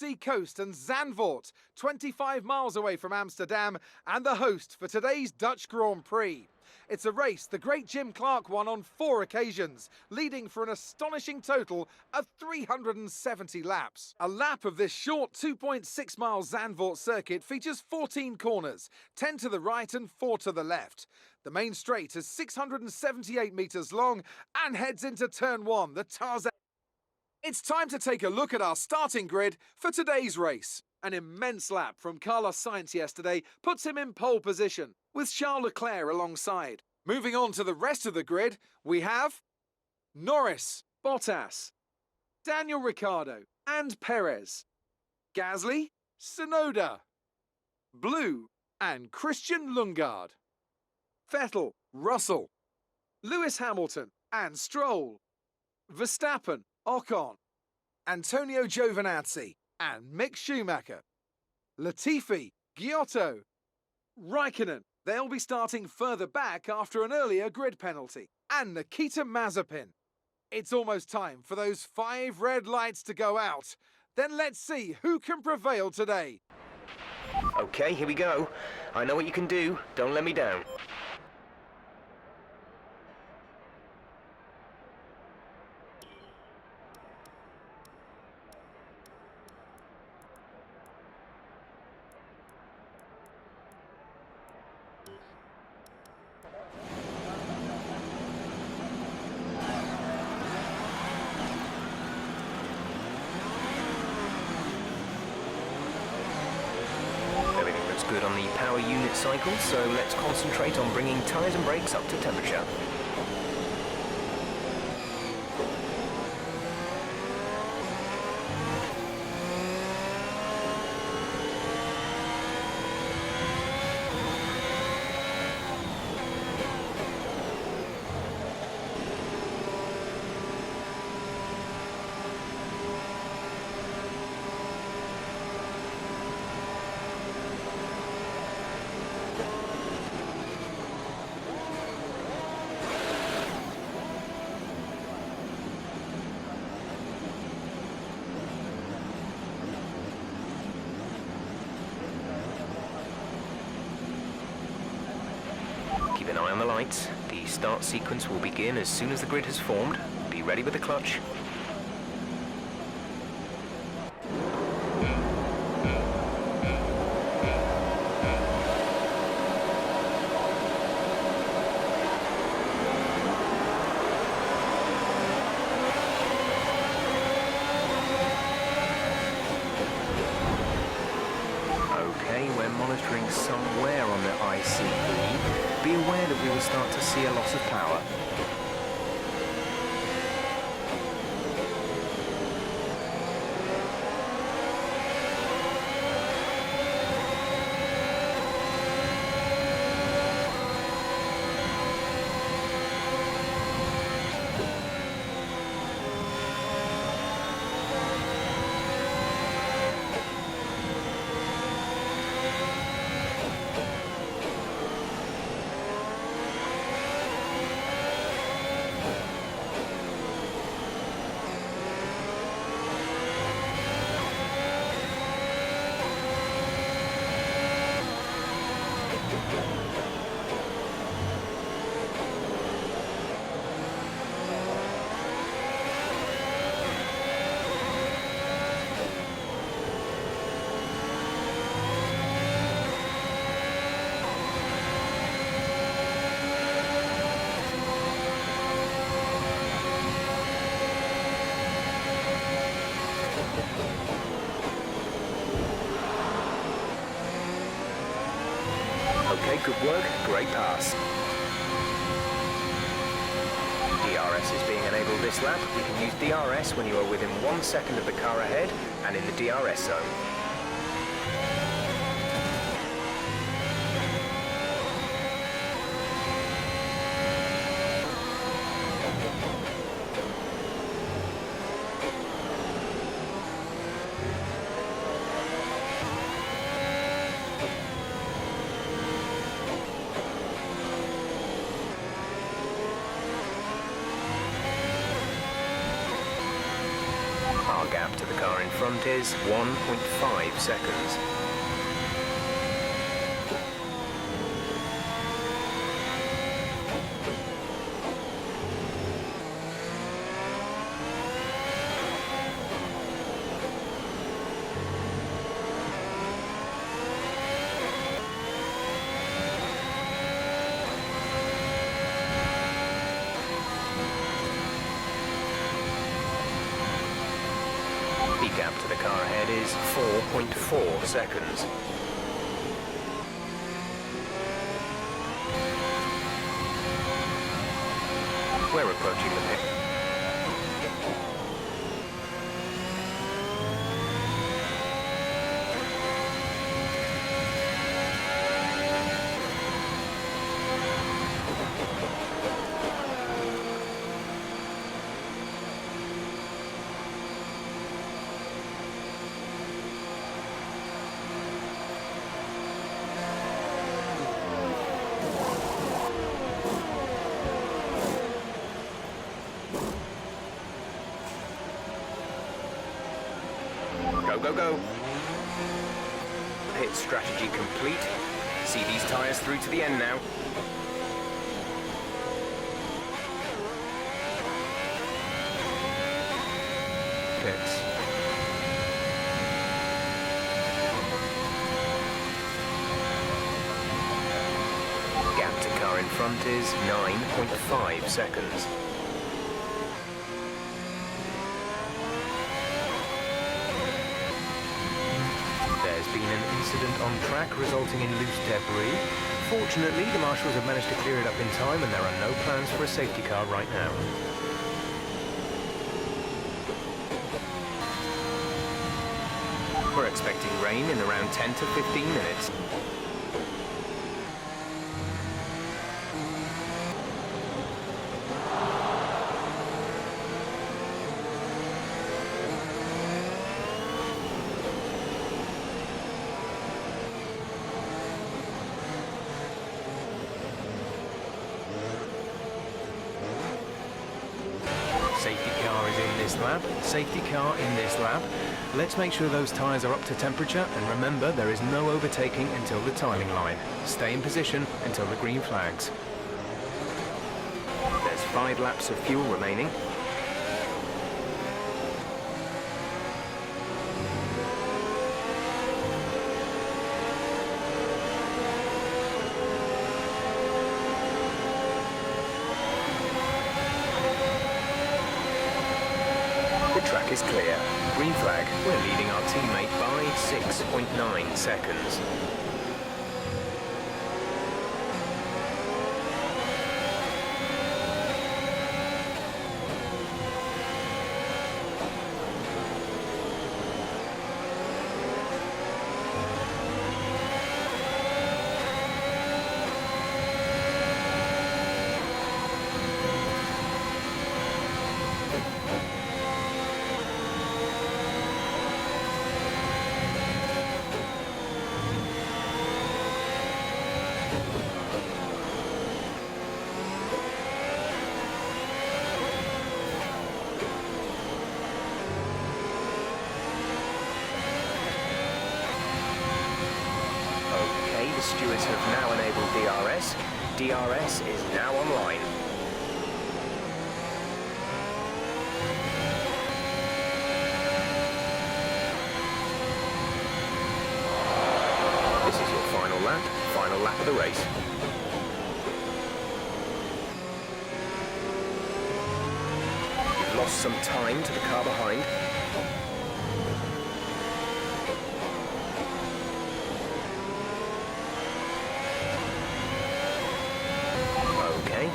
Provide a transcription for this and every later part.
Sea Coast and Zandvoort, 25 miles away from Amsterdam, and the host for today's Dutch Grand Prix. It's a race the great Jim Clark won on 4 occasions, leading for an astonishing total of 370 laps. A lap of this short 2.6 mile Zandvoort circuit features 14 corners, 10 to the right and 4 to the left. The main straight is 678 metres long and heads into turn 1, the Tarzan. It's time to take a look at our starting grid for today's race. An immense lap from Carlos Sainz yesterday puts him in pole position, with Charles Leclerc alongside. Moving on to the rest of the grid, we have Norris, Bottas, Daniel Ricciardo and Perez, Gasly, Tsunoda, Blue and Christian Lundgaard, Vettel, Russell, Lewis Hamilton and Stroll, Verstappen, Ocon, Antonio Giovinazzi and Mick Schumacher, Latifi, Giotto, Raikkonen. They'll be starting further back after an earlier grid penalty, and Nikita Mazepin. It's almost time for those 5 red lights to go out. Then let's see who can prevail today. Okay, here we go. I know what you can do. Don't let me down. Good on the power unit cycle, so let's concentrate on bringing tyres and brakes up to temperature. Keep an eye on the lights. The start sequence will begin as soon as the grid has formed. Be ready with the clutch. Okay, we're monitoring somewhere on the ICE. Be aware that we will start to see a loss of power. Okay, good work. Great pass. DRS is being enabled this lap. We can use DRS when you are within 1 second of the car ahead and in the DRS zone. Our gap to the car in front is 1.5 seconds. The gap to the car ahead is 4.4 seconds. We're approaching the pit. Go, go, go. Pit strategy complete. See these tyres through to the end now. Pits. Gap to car in front is 9.5 seconds. There's been an incident on track resulting in loose debris. Fortunately, the marshals have managed to clear it up in time and there are no plans for a safety car right now. We're expecting rain in around 10 to 15 minutes. Safety car is in this lap. Safety car in this lap. Let's make sure those tyres are up to temperature, and remember there is no overtaking until the timing line. Stay in position until the green flags. There's 5 laps of fuel remaining. The track is clear. Green flag. We're leading our teammate by 6.9 seconds. The stewards have now enabled DRS. DRS is now online. This is your final lap of the race. You've lost some time to the car behind.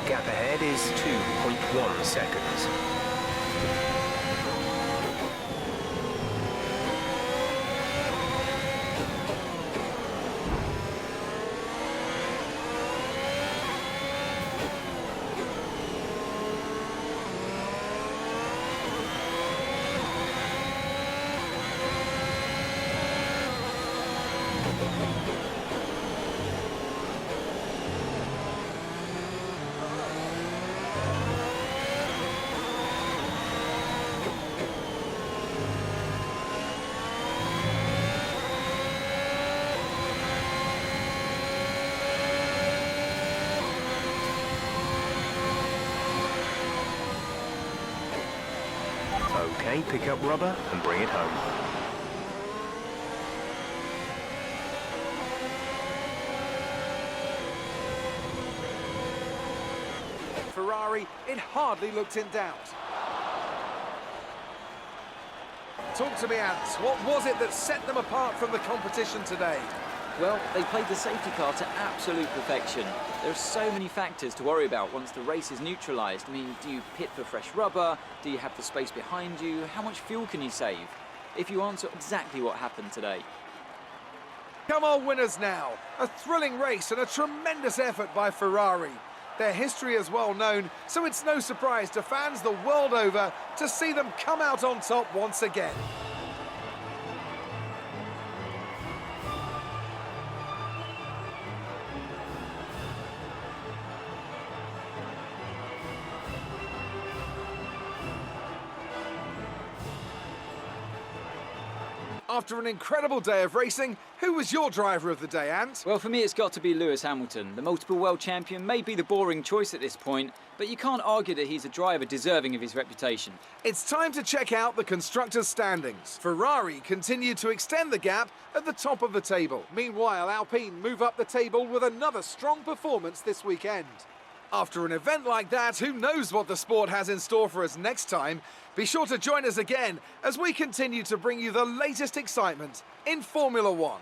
Gap ahead is 2.1 seconds. Okay, pick up rubber and bring it home. Ferrari, it hardly looked in doubt. Talk to me, Ant. What was it that set them apart from the competition today? Well, they played the safety car to absolute perfection. There are so many factors to worry about once the race is neutralised. I mean, do you pit for fresh rubber? Do you have the space behind you? How much fuel can you save? If you answer exactly what happened today. Come on, winners now. A thrilling race and a tremendous effort by Ferrari. Their history is well known, so it's no surprise to fans the world over to see them come out on top once again. After an incredible day of racing, who was your driver of the day, Ant? Well, for me, it's got to be Lewis Hamilton. The multiple world champion may be the boring choice at this point, but you can't argue that he's a driver deserving of his reputation. It's time to check out the constructors' standings. Ferrari continue to extend the gap at the top of the table. Meanwhile, Alpine move up the table with another strong performance this weekend. After an event like that, who knows what the sport has in store for us next time? Be sure to join us again as we continue to bring you the latest excitement in Formula One.